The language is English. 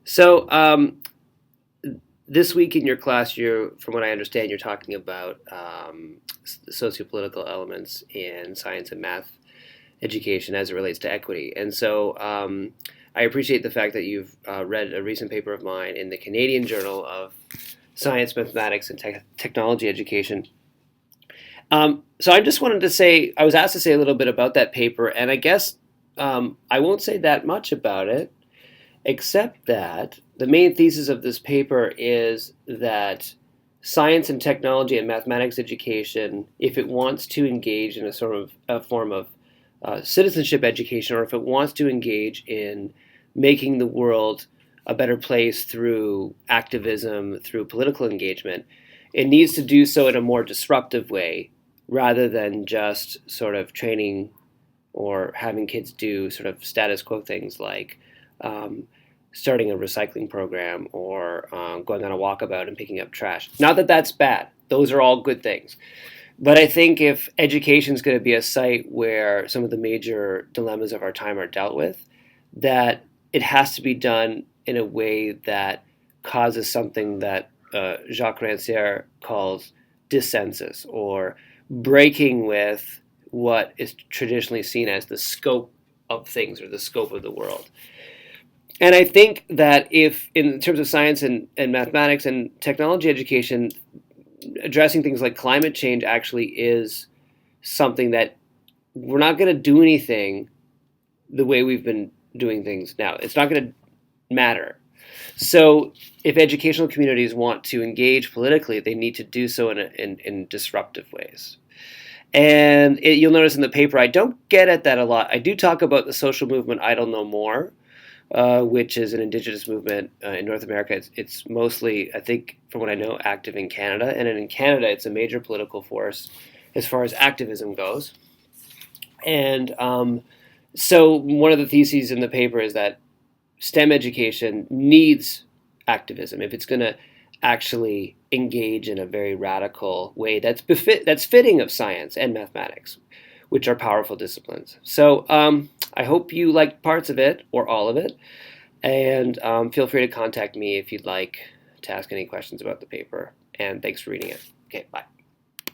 So this week in your class, from what I understand, you're talking about sociopolitical elements in science and math education as it relates to equity. And so I appreciate the fact that you've read a recent paper of mine in the Canadian Journal of Science, Mathematics, and Technology Education. So I just wanted to say, I was asked to say a little bit about that paper, and I guess I won't say that much about it, except that the main thesis of this paper is that science and technology and mathematics education, if it wants to engage in a form of citizenship education, or if it wants to engage in making the world a better place through activism, through political engagement, it needs to do so in a more disruptive way rather than just sort of training or having kids do sort of status quo things like starting a recycling program or going on a walkabout and picking up trash. Not that that's bad. Those are all good things. But I think if education is going to be a site where some of the major dilemmas of our time are dealt with, that it has to be done in a way that causes something that Jacques Rancière calls dissensus, or breaking with what is traditionally seen as the scope of things or the scope of the world. And I think that if, in terms of science and mathematics and technology education, addressing things like climate change actually is something that we're not going to do anything the way we've been doing things now. It's not going to matter. So if educational communities want to engage politically, they need to do so in disruptive ways. And you'll notice in the paper, I don't get at that a lot. I do talk about the social movement Idle No More, which is an indigenous movement in North America. It's mostly, I think, from what I know, active in Canada. And in Canada, it's a major political force as far as activism goes. And so one of the theses in the paper is that STEM education needs activism if it's going to actually engage in a very radical way that's fitting of science and mathematics, which are powerful disciplines. So I hope you liked parts of it or all of it, and feel free to contact me if you'd like to ask any questions about the paper. And thanks for reading it. Okay, bye.